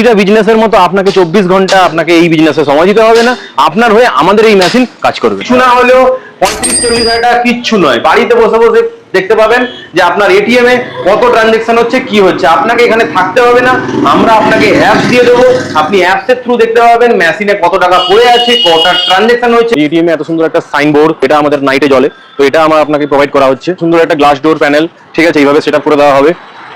এটা বিজনেসের মতো আপনাকে 24 ঘন্টা আপনাকে এই বিজনেসে সময় দিতে হবে না, আপনার হয়ে আমাদের এই মেশিন কাজ করবে। কিছু না হলেও 35-40 হাজার টাকা কিচ্ছু নয়, বাড়িতে বসে বসে দেখতে পাবেন যে আপনার এটিএম এ কত ট্রানজেকশন হচ্ছে, কি হচ্ছে। আপনাকে এখানে থাকতে হবে না, আমরা আপনাকে অ্যাপস দিয়ে দেবো, আপনি অ্যাপসের থ্রু দেখতে পাবেন মেশিনে কত টাকা পড়ে আছে, কটা ট্রানজেকশন হচ্ছে। এটিএম এ এত সুন্দর একটা সাইনবোর্ড, এটা আমাদের নাইটে জ্বলে, তো এটা আমরা আপনাকে প্রোভাইড করা হচ্ছে। সুন্দর একটা গ্লাস ডোর প্যানেল, ঠিক আছে, এইভাবে সেটআপ করে দেওয়া হবে।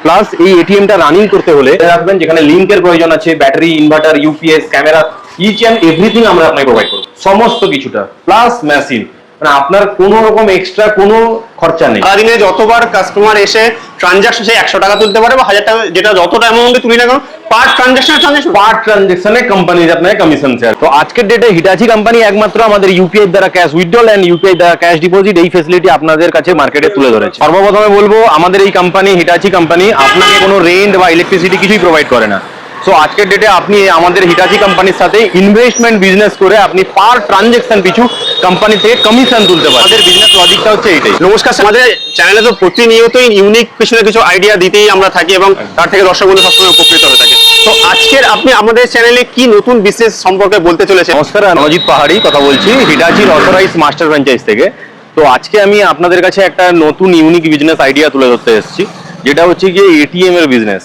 প্লাস এই এটিএমটা রানিং করতে হলে রাখবেন যেখানে লিঙ্কের প্রয়োজন আছে, battery, inverter, UPS, camera, each and everything আমরা আপনাকে প্রোভাইড করব, সমস্ত কিছুটা। প্লাস মেশিন, মানে আপনার কোনো রকম এক্সট্রা কোনো খরচা নেই। সারাদিনে যতবার কাস্টমার এসে ট্রানজাকশন, সে 100 টাকা তুলতে পারে বা 1000 টাকা, যেটা যতটা অ্যামাউন্টে তুলি না কেন, পার ট্রানজাকশনে কোম্পানি আপনাকে কমিশন শেয়ার। তো আজকের ডেটে হিটাচি কোম্পানি একমাত্র আমাদের ইউপিআই দ্বারা ক্যাশ উইথড্রল এন্ড ইউপিআই দ্বারা ক্যাশ ডিপোজিট এই ফ্যাসিলিটি আপনাদের কাছে মার্কেটে তুলে ধরেছে। সর্বপ্রথমে বলবো, আমাদের এই কোম্পানি হিটাচি কোম্পানি আপনাকে কোনো রেন্ট বা ইলেকট্রিসিটি কিছুই প্রোভাইড করে না। সো আজকের ডেটে আপনি আমাদের হিটাচি কোম্পানির সাথে ইনভেস্টমেন্ট বিজনেস করে আপনি পার ট্রানজাকশন পিছু কোম্পানি থেকে কমিশন তুলতে পারেন। আমাদের বিজনেস লজিকটা হচ্ছে এইটাই। নমস্কার, আমাদের চ্যানেলে তো প্রতিনিয়তই ইউনিক কিছু না কিছু আইডিয়া দিতেই আমরা থাকি এবং তার থেকে দর্শক বন্ধু সবসময় উপকৃত হয়ে থাকে। তো আজকের আপনি আমাদের চ্যানেলে কি নতুন বিজনেস সম্পর্কে বলতে চলেছেন? নমস্কার, অজিত পাহাড়ি কথা বলছি হিটাচির অথরাইজ মাস্টার ফ্র্যাঞ্চাইজ থেকে। তো আজকে আমি আপনাদের কাছে একটা নতুন ইউনিক বিজনেস আইডিয়া তুলে ধরতে এসেছি, যেটা হচ্ছে গিয়ে এটিএম এর বিজনেস।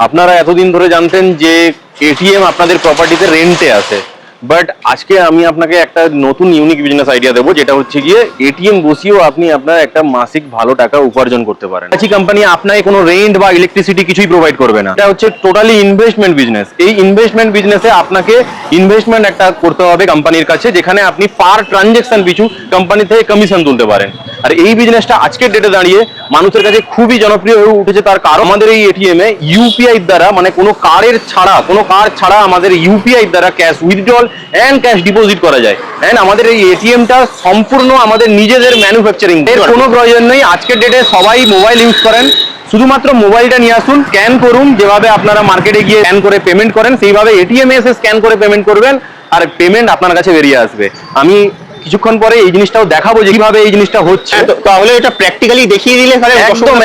আপনারা এতদিন ধরে জানতেন যে এটিএম আপনাদের প্রপার্টিতে রেন্টে আসে, বাট আজকে আমি আপনাকে একটা নতুন ইউনিক বিজনেস আইডিয়া দেবো, যেটা হচ্ছে গিয়ে এটিএম বসিয়েও আপনি আপনার একটা মাসিক ভালো টাকা উপার্জন করতে পারেন। হিটাচি কোম্পানি আপনাকে কোনো রেন্ট বা ইলেকট্রিসিটি কিছুই প্রোভাইড করবে না। এটা হচ্ছে টোটালি ইনভেস্টমেন্ট বিজনেস। এই ইনভেস্টমেন্ট বিজনেসে আপনাকে ইনভেস্টমেন্ট একটা করতে হবে কোম্পানির কাছে, যেখানে আপনি পার ট্রানজাকশন পিছু কোম্পানি থেকে কমিশন তুলতে পারেন। আর এই বিজনেসটা আজকের ডেটে দাঁড়িয়ে মানুষের কাছে খুবই জনপ্রিয় হয়ে উঠেছে, তার কারণ আমাদের এই এটিএম এ ইউপিআই দ্বারা, মানে কোনো কার্ড ছাড়া আমাদের ইউপিআই দ্বারা cash withdrawal and cash deposit করা যায়। এন্ড আমাদের এই এটিএমটা সম্পূর্ণ আমাদের নিজেদের ম্যানুফ্যাকচারিং, এর কোনো প্রয়োজন নেই। আজকের ডেটে সবাই মোবাইল ইউজ করেন, শুধুমাত্র মোবাইলটা নিয়ে আসুন, স্ক্যান করুন। যেভাবে আপনারা মার্কেটে গিয়ে স্ক্যান করে পেমেন্ট করেন, সেইভাবে এটিএম এসে স্ক্যান করে পেমেন্ট করবেন, আর পেমেন্ট আপনার কাছে বেরিয়ে আসবে। আমি কিছুক্ষণ পরে এই জিনিসটাও দেখাবো যে কিভাবে এই জিনিসটা হচ্ছে। তাহলে এটা প্র্যাকটিক্যালি দেখিয়ে দিলে একদম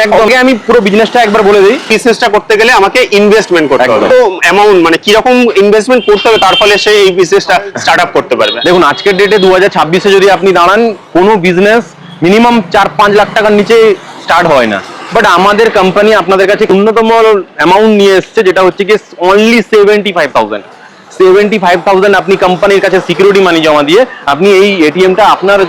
আমি পুরো বিজনেসটা একবার বলে দিই। বিজনেসটা করতে গেলে আমাকে ইনভেস্টমেন্ট করতে হবে, তো অ্যামাউন্ট মানে কি রকম ইনভেস্টমেন্ট করতে হবে, তার ফলে সে এই বিজনেসটা স্টার্ট আপ করতে পারবে। দেখুন, আজকের ডেটে 2026-এ যদি আপনি দাঁড়ান, কোনো বিজনেস মিনিমাম 4-5 লাখ টাকার নিচে স্টার্ট হয় না। বাট আমাদের কোম্পানি আপনাদের কাছে ন্যূনতম অ্যামাউন্ট নিয়ে এসছে, যেটা হচ্ছে কি অনলি 75,000 আপনি কোম্পানির কাছে সিকিউরিটি মানি জমা দিয়ে আপনি এই এটিএমটা আপনার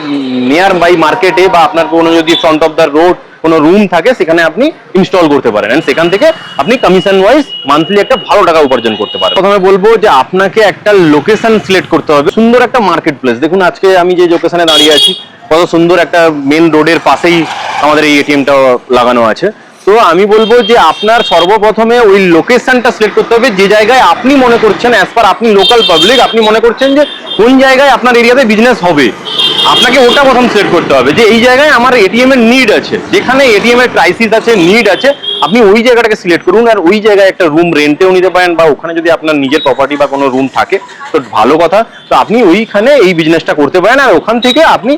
নিয়ার বাই মার্কেটে বা আপনার কোনো যদি ফ্রন্ট অফ দ্য রোড কোনো রুম থাকে সেখানে আপনি ইনস্টল করতে পারেন। এন্ড সেখান থেকে আপনি কমিশন ওয়াইজ মান্থলি একটা ভালো টাকা উপার্জন করতে পারেন। প্রথমে বলবো যে আপনাকে একটা লোকেশন সিলেক্ট করতে হবে, সুন্দর একটা মার্কেট প্লেস। দেখুন আজকে আমি যে লোকেশনে দাঁড়িয়ে আছি, কত সুন্দর একটা মেন রোডের পাশেই আমাদের এই এটিএমটা লাগানো আছে। তো আমি বলবো যে আপনার সর্বপ্রথমে ওই লোকেশনটা সিলেক্ট করতে হবে, যে জায়গায় আপনি মনে করছেন, অ্যাজ পার আপনি লোকাল পাবলিক, আপনি মনে করছেন যে কোন জায়গায় আপনার এরিয়াতে বিজনেস হবে, আপনাকে ওটা প্রথম সিলেক্ট করতে হবে যে এই জায়গায় আমার এটিএম এর নিড আছে, যেখানে এটিএম এর ক্রাইসিস আছে, নিড আছে, আপনি ওই জায়গাটাকে সিলেক্ট করুন। আর ওই জায়গায় একটা রুম রেন্টেও নিতে পারেন, বা ওখানে যদি আপনার নিজের প্রপার্টি বা কোনো রুম থাকে তো ভালো কথা, তো আপনি ওইখানে এই বিজনেসটা করতে পারেন, আর ওখান থেকে আপনি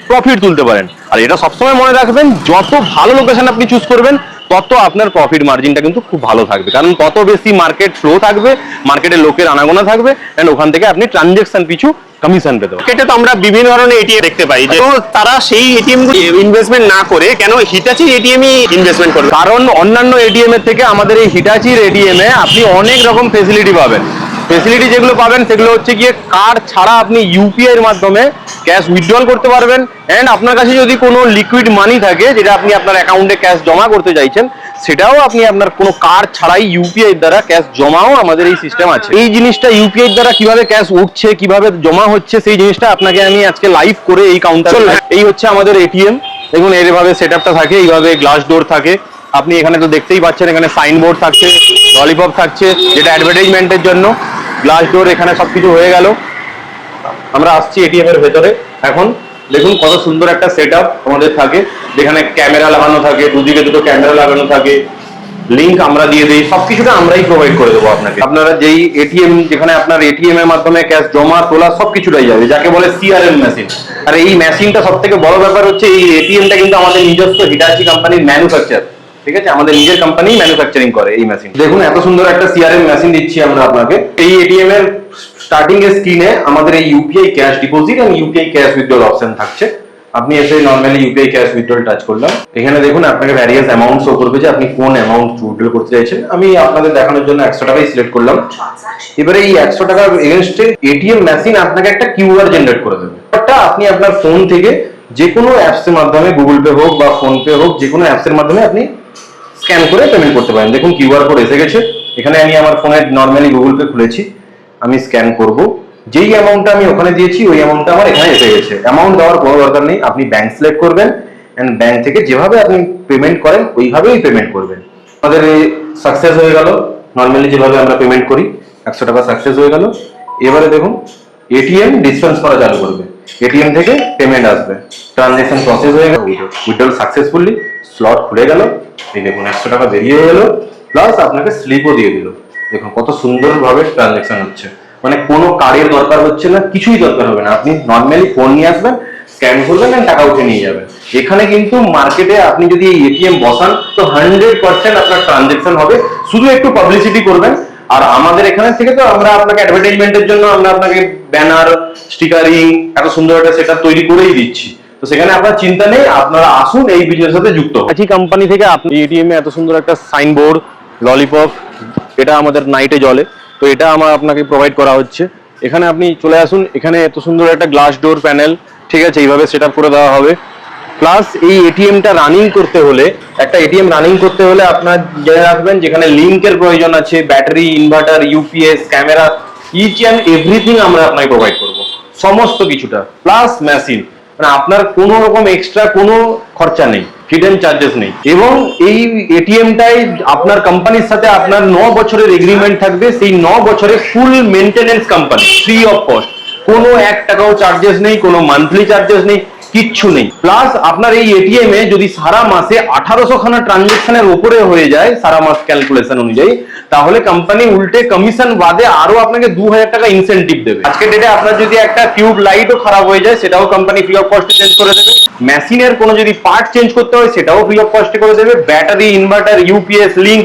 প্রফিট তুলতে পারেন। আর এটা সবসময় মনে রাখবেন, যত ভালো লোকেশন আপনি চুজ করবেন তত আপনার প্রফিট মার্জিনটা কিন্তু খুব ভালো থাকবে, কারণ তত বেশি মার্কেট ফ্লো থাকবে, মার্কেটে লোকের আনাগোনা থাকবে, এন্ড ওখান থেকে আপনি ট্রানজাকশন পিছু কমিশন পেতে পারেন। এটা তো আমরা বিভিন্ন ধরনের এটিএম দেখতে পাই, যে তারা সেই এটিএম ইনভেস্টমেন্ট না করে কেন হিটাচি এটিএমই ইনভেস্টমেন্ট করবে? কারণ অন্যান্য এটিএম এর থেকে আমাদের এই হিটাচির এটিএম এ আপনি অনেক রকম ফেসিলিটি পাবেন। ফেসিলিটি যেগুলো পাবেন সেগুলো হচ্ছে গিয়ে কার্ড ছাড়া আপনি ইউপিআই এর মাধ্যমে ক্যাশ উইথড্রল করতে পারবেন। এন্ড আপনার কাছে যদি কোনো লিকুইড মানি থাকে, যেটা আপনি আপনার অ্যাকাউন্টে ক্যাশ জমা করতে চাইছেন, সেটাও আপনি আপনার কোনো কার্ড ছাড়াই ইউপিআই দ্বারা ক্যাশ জমাও আমাদের এই সিস্টেম আছে। এই জিনিসটা ইউপিআই দ্বারা কিভাবে ক্যাশ উঠছে, কিভাবে জমা হচ্ছে, সেই জিনিসটা আপনাকে আমি আজকে লাইভ করে এই কাউন্টার, এই হচ্ছে আমাদের এটিএম। দেখুন এইভাবে সেটআপটা থাকে, এইভাবে গ্লাস ডোর থাকে। আপনি এখানে তো দেখতেই পাচ্ছেন, এখানে সাইনবোর্ড থাকছে, ললিপপ থাকছে, যেটা অ্যাডভার্টাইজমেন্টের জন্য। গ্লাস ডোর, এখানে সবকিছু হয়ে গেল। আমরা আসছি এটিএম এর ভেতরে। এখন দেখুন কত সুন্দর একটা সেটআপ আমাদের থাকে, যেখানে ক্যামেরা লাগানো থাকে, দুদিকে দুটো ক্যামেরা লাগানো থাকে, লিংক আমরা দিয়ে দিই, সবকিছুটা আমরাই প্রোভাইড করে দেবো আপনাকে। আপনারা যেই এটিএম, যেখানে আপনার এটিএম এর মাধ্যমে ক্যাশ জমা তোলা সবকিছুটাই যাবে, যাকে বলে সিআরএম মেশিন। আর এই মেশিনটা সব থেকে বড় ব্যাপার হচ্ছে, এই এটিএমটা কিন্তু আমাদের নিজস্ব হিটাচি কোম্পানির ম্যানুফ্যাকচার। ঠিক আছে, আমাদের নিজের কোম্পানি ম্যানুফ্যাকচারিং করে এই মেশিন। দেখুন এত সুন্দর একটা সিআরএম মেশিন দিচ্ছি আমরা আপনাকে। এই এটিএম এর স্টার্টিং এর স্ক্রিনে আমাদের এই ইউপিআই ক্যাশ ডিপোজিট এবং ইউপিআই ক্যাশ উইথড্রল অপশন থাকছে। আপনি এসে normally UPI cash withdrawal touch করলাম, এখানে দেখুন আপনাকে ভ্যারিয়াস অ্যামাউন্ট শো করবে যে আপনি কোন অ্যামাউন্ট উইথড্রল করতে চাইছেন। আমি আপনাদের দেখানোর জন্য 100 টাকাই সিলেক্ট করলাম। এবারে এই 100 টাকার এগেইনস্টে এটিএম মেশিন আপনাকে একটা কিউআর জেনারেট করে দেবে। ওটা আপনি আপনার ফোন থেকে যে কোনো অ্যাপস এর মাধ্যমে, গুগল পে হোক বা ফোন পে হোক, যে কোনো অ্যাপস এর মাধ্যমে আপনি স্ক্যান করে পেমেন্ট করতে পারেন। দেখুন কিউআর কোড এসে গেছে। এখানে আমি আমার ফোনে নর্মালি গুগল পে খুলেছি, আমি স্ক্যান করব। যেই অ্যামাউন্টটা আমি ওখানে দিয়েছি ওই অ্যামাউন্টটা আমার এখানে এসে গেছে। অ্যামাউন্ট দেওয়ার কোনো দরকার নেই, আপনি ব্যাংক সিলেক্ট করবেন এন্ড ব্যাংক থেকে যেভাবে আপনি পেমেন্ট করেন ওইভাবেই পেমেন্ট করবেন। আমাদের সাকসেস হয়ে গেল, নর্মালি যেভাবে আমরা পেমেন্ট করি 100 টাকা সাকসেস হয়ে গেল। এবারে দেখুন এটিএম ডিসপেন্স করা চালু করবে, এটিএম থেকে পেমেন্ট আসবে, ট্রানজেকশন প্রসেস হয়ে গেল, উইথড্রল সাকসেসফুলি, স্লট খুলে গেল। এই দেখুন 100 টাকা বেরিয়ে গেল, প্লাস আপনাকে স্লিপও দিয়ে দিল। দেখুন কত সুন্দরভাবে ট্রানজেকশন হচ্ছে, মানে কোনো কার্ডের দরকার হচ্ছে না, কিছুই দরকার হবে না। আপনি নর্মালি ফোন নিয়ে আসবেন, স্ক্যান করবেন এন্ড টাকা উঠে নিয়ে যাবেন। এখানে কিন্তু মার্কেটে আপনি যদি এই এটিএম বসান তো 100% আপনার ট্রানজেকশন হবে, শুধু একটু পাবলিসিটি করবেন। আর আমাদের এখানে থেকে তো আমরা আপনাকে অ্যাডভার্টাইজমেন্টের জন্য আমরা আপনাকে ব্যানার, স্টিকারিং, এত সুন্দর একটা সেটআপ তৈরি করেই দিচ্ছি। তো সেখানে আপনার চিন্তা নেই, আপনারা আসুন এই বিজনেসের সাথে যুক্ত হন। একই কোম্পানি থেকে আপনি এটিএম এ এত সুন্দর একটা সাইনবোর্ড, ললিপপ, এটা আমাদের নাইটে জ্বলে, তো এটা আমার আপনাকে প্রোভাইড করা হচ্ছে। এখানে আপনি চলে আসুন, এখানে এত সুন্দর একটা গ্লাস ডোর প্যানেল, ঠিক আছে, এইভাবে সেটআপ করে দেওয়া হবে। প্লাস এই এটিএমটা রানিং করতে হলে, একটা এটিএম রানিং করতে হলে আপনার জেনে রাখবেন যেখানে লিংকের প্রয়োজন আছে, battery, inverter, UPS, camera, each and everything আমরা আপনাকে প্রোভাইড করব, সমস্ত কিছুটা। প্লাস মেশিন, মানে আপনার কোনো রকম এক্সট্রা কোনো খরচা নেই, হিডেন চার্জেস নেই। এবং এই এটিএমটাই আপনার কোম্পানির সাথে আপনার 9 বছরের এগ্রিমেন্ট থাকবে। সেই 9 বছরে full maintenance company, free of cost, কোনো 1 টাকাও চার্জেস নেই, কোনো মান্থলি চার্জেস নেই, কিচ্ছু নেই। প্লাস আপনার এই এটিএম এ যদি সারা মাসে 1800 খানা ট্রানজেকশনের উপরে হয়ে যায় সারা মাস ক্যালকুলেশন অনুযায়ী, তাহলে কোম্পানি উল্টে কমিশন বাদে আরো আপনাকে 2000 টাকা ইনসেনটিভ দেবে। আজকের ডেটে আপনার যদি একটা টিউব লাইটও খারাপ হয়ে যায় সেটাও কোম্পানি ফ্রি অফ কস্টে চেঞ্জ করে দেবে। মেশিনের কোনো যদি পার্ট চেঞ্জ করতে হয় সেটাও ফ্রি অফ কস্টে করে দেবে। Battery, inverter, UPS, link,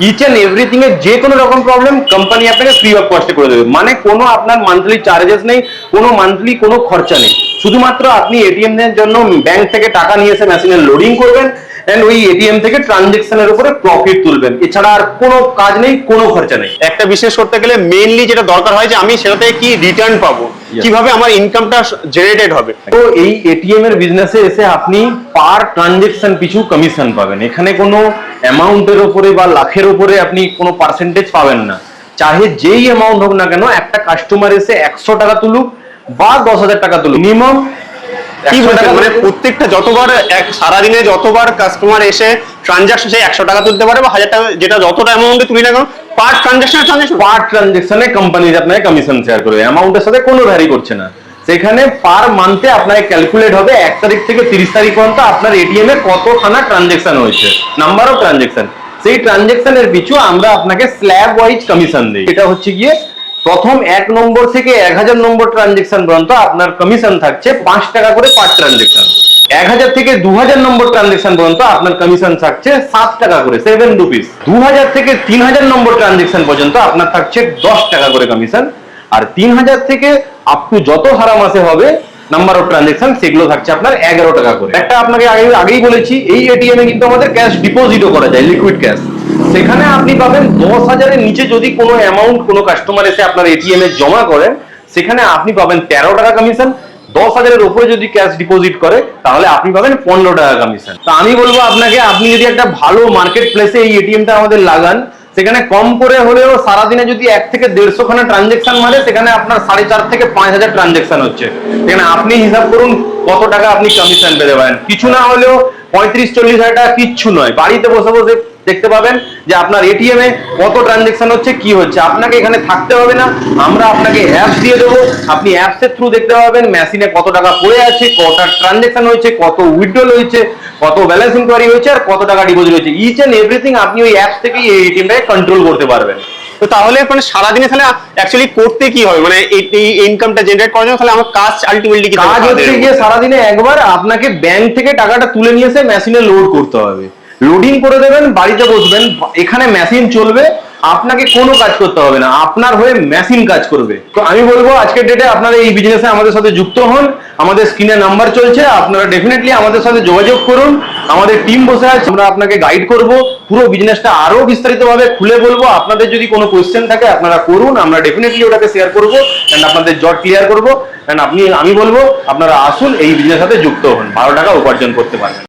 each and everything এর যে কোনো রকম প্রবলেম কোম্পানি আপনাকে ফ্রি অফ কস্টে করে দেবে। মানে কোনো আপনার মান্থলি চার্জেস নেই, কোনো মান্থলি কোনো খরচা নেই। শুধুমাত্র আপনি এটিএম এর জন্য ব্যাংক থেকে টাকা নিয়ে এসে মেশিনে লোডিং করবেন এন্ড ওই এটিএম থেকে ট্রানজেকশনের উপরে প্রফিট তুলবেন। এছাড়া আর কোনো কাজ নেই, কোনো খরচা নেই। একটা বিজনেস করতে গেলে মেইনলি যেটা দরকার হয় যে আমি সেটা থেকে কি রিটার্ন পাবো, কিভাবে আমার ইনকামটা জেনারেটেড হবে। তো এই এটিএম এর বিজনেসে এসে আপনি পার ট্রানজেকশন পিছু কমিশন পাবেন। এখানে কোনো অ্যামাউন্টের উপরে বা লাখের উপরে আপনি কোনো পার্সেন্টেজ পাবেন না। চাহে যেই অ্যামাউন্ট হোক না কেন, একটা কাস্টমার এসে 100 টাকা তুলুক বা 10,000 টাকা তুলুক, মিনিমাম কি বলছেন, মানে প্রত্যেকটা যতবার সারাদিনে যতবার কাস্টমার এসে ট্রানজাকশন, সেই 100 টাকা তুলতে পারে বা 1000 টাকা, যেটা যতটা অ্যামাউন্টে তুলি না কেন, পার ট্রানজাকশনে কোম্পানি আপনাকে কমিশন শেয়ার করবে। অ্যামাউন্টের সাথে কোনো ভ্যারি করছে না। সেখানে পার মান্থে আপনাকে ক্যালকুলেট হবে 1 তারিখ থেকে 30 তারিখ পর্যন্ত আপনার এটিএম এ কতখানা ট্রানজাকশন হয়েছে, নাম্বার অফ ট্রানজাকশন। সেই ট্রানজাকশনের পিছু আমরা আপনাকে স্ল্যাব ওয়াইজ কমিশন দিই। এটা হচ্ছে গিয়ে প্রথম 1 নম্বর থেকে 1000 নম্বর ট্রানজেকশন পর্যন্ত আপনার কমিশন থাকছে 5 টাকা করে পার ট্রানজেকশন। 1000 থেকে 2000 নম্বর ট্রানজেকশন পর্যন্ত আপনার কমিশন থাকছে 7 টাকা করে, 7 রুপিস। 2000 থেকে 3000 নম্বর ট্রানজেকশন পর্যন্ত আপনার থাকছে 10 টাকা করে কমিশন। আর 3000 থেকে আপ টু যত সারা মাসে হবে নাম্বার অফ ট্রানজেকশন, সেগুলো থাকছে আপনার 11 টাকা করে। একটা আপনাকে আগেই বলেছি, এই এটিএম এ কিন্তু আমাদের ক্যাশ ডিপোজিটও করা যায়, লিকুইড ক্যাশ। সেখানে আপনি পাবেন 10,000-এর নিচে যদি কোনো অ্যামাউন্ট কোনো কাস্টমার এসে আপনার এটিএম এ জমা করেন, সেখানে আপনি পাবেন 13 টাকা কমিশন। 10,000-এর উপরে যদি ক্যাশ ডিপোজিট করে তাহলে আপনি পাবেন 15 টাকা কমিশন। তো আমি বলবো আপনাকে, আপনি যদি একটা ভালো মার্কেট প্লেসে এই এটিএমটা আমাদের লাগান, সেখানে কম করে হলেও সারাদিনে যদি 1 থেকে 150 খানা ট্রানজেকশন মারে, সেখানে আপনার 4,500 থেকে 5,000 ট্রানজেকশন হচ্ছে। সেখানে আপনি হিসাব করুন কত টাকা আপনি কমিশন পেতে পারেন। কিছু না হলেও 35-40 হাজার টাকা কিচ্ছু নয়। বাড়িতে বসে বসে দেখতে পাবেন যে আপনার এটিএম এ কত ট্রানজেকশন হচ্ছে, কি হচ্ছে। আপনাকে এখানে থাকতে হবে না, আমরা আপনাকে অ্যাপস দিয়ে দেবো। আপনি অ্যাপসের থ্রু দেখতে পাবেন মেশিনে কত টাকা পড়ে আছে, কত ট্রানজেকশন হয়েছে, কত উইথড্রল হয়েছে, কত ব্যালেন্স ইনকোয়ারি হয়েছে, আর কত টাকা ডিপোজিট হয়েছে। ইচ এন্ড এভরিথিং আপনি ওই অ্যাপস থেকে এই এটিএমটাকে কন্ট্রোল করতে পারবেন। তো তাহলে মানে সারাদিনে তাহলে অ্যাকচুয়ালি করতে কি হবে, মানে এই ইনকামটা জেনারেট করার জন্য তাহলে আমার কাজ আলটিমেটলি কি? কাজ হচ্ছে গিয়ে সারাদিনে একবার আপনাকে ব্যাংক থেকে টাকাটা তুলে নিয়ে এসে মেশিনে লোড করতে হবে। লোডিং করে দেবেন, বাড়িতে বসবেন, এখানে মেশিন চলবে, আপনাকে কোনো কাজ করতে হবে না, আপনার হয়ে মেশিন কাজ করবে। তো আমি বলবো আজকের ডেটে আপনারা এই বিজনেসে আমাদের সাথে যুক্ত হন, আমাদের স্ক্রিনে নাম্বার চলছে, আপনারা ডেফিনেটলি আমাদের সাথে যোগাযোগ করুন, আমাদের টিম বসে আছে, আমরা আপনাকে গাইড করব, পুরো বিজনেসটা আরো বিস্তারিতভাবে খুলে বলবো। আপনাদের যদি কোনো কোয়েশ্চেন থাকে আপনারা করুন, আমরা ডেফিনেটলি ওটাকে শেয়ার করবো এন্ড আপনাদের জট ক্লিয়ার করবো। এন্ড আমি বলবো আপনারা আসুন, এই বিজনেসের সাথে যুক্ত হন, 12 টাকা উপার্জন করতে পারবেন।